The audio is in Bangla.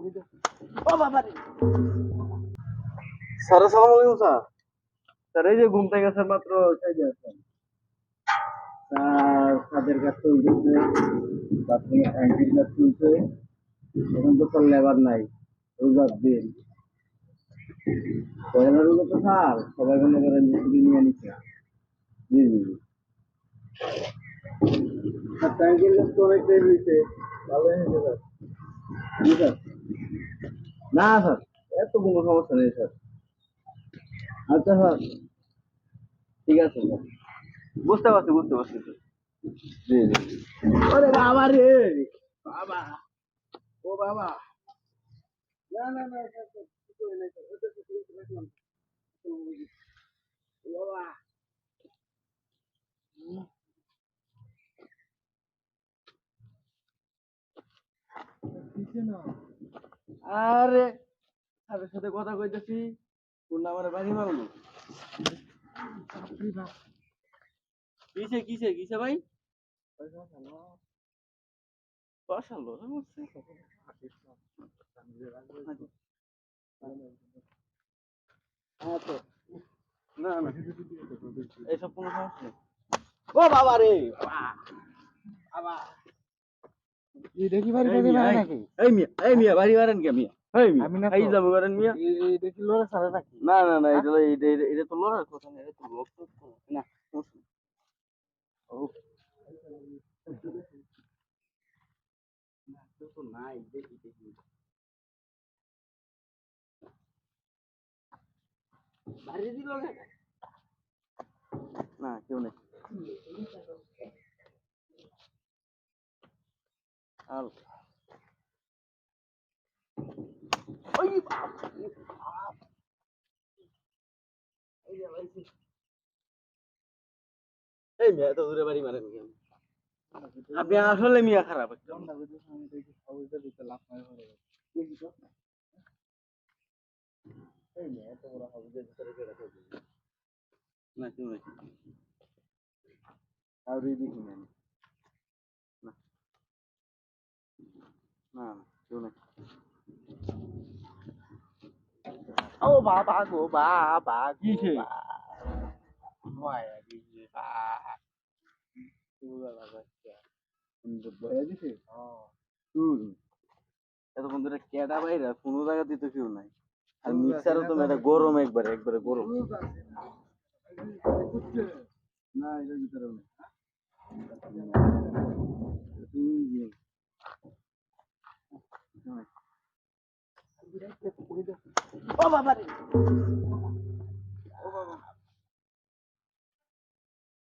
ও বাবা রে স্যার, আসসালামু আলাইকুম স্যার। স্যার এই যে ঘুম থেকে গেছে মাত্র সাইডে আছেন স্যার, তাদের কাছে চলতেছে, তারপরে ট্যাঙ্কির কাজ চলছে। এখন তো স্যার লেবার নাই, রোজার দিন, পয়লা রোজা তো স্যার সবাই মনে করেন যে ছুটি নিয়ে নিচ্ছে। জি জি জি। স্যার ট্যাঙ্কির কাজ তো অনেকটাই হয়েছে, ভালো হয়েছে স্যার। জি স্যার। না স্যার, এত কোনো সমস্যা নেই স্যার। আচ্ছা স্যার, ঠিক আছে স্যার, বুঝতে পারছি বুঝতে পারছি স্যার। জি জি। ওরে বাবা রে, বাবা, ও বাবা, না না না স্যার, স্যার, কিছু হয় নাই স্যার, ওটা তো ঠিক আছে, রাখলাম। ও বাবা, আরে স্যারের সাথে কথা কইতেছি, কোন আমার বাড়ি মারলো। কিসে কিসে কিসে ভাই? বসালো না না, এইসব কোনো সমস্যা নেই। ও বাবা রে, বাবা, দেখি বাড়ি এই বাড়ি মিয়া, মারে এই নাকি? এই মিয়া বাড়ি মারেন কে মিয়া? এই মিয়া আমি না এই তো। যাবো করেন মিয়া। দেখি লোরে সারে নাকি? না না না, এটা তো লড়ার কথা না, এটা তো রক্ত না, সমস্যা নেই। ও না, কেউ তো নাই, দেখি দেখি, বাইরে দিল না, কেউ নেই। আর ওই বাপ, এই যে ভাই, এই মিয়া এত দূরে বাড়ি মারেন কেন? আপনি আসলে মিয়া খারাপ একটা লোক। এই মিয়া এত বড় হাউসের ভিতরে কে রাখা যায়? না কেউ নেই, আর দেখি না, না না না, কেউ নেই। ও বাবা গো বাবা গো কিসে? বাবা। মায়া দিছে বাবা। সুগার বাচ্চা বয়া দিছে। হ্যাঁ। এতক্ষণ ধরে কেডা বাইরা কোনো জায়গাতে তো কেউ নাই, আর মিক্সারও তো এটা গরম, একবারে একবারে গরম। না এটার ভিতরেও নেই। ও বাবা রে,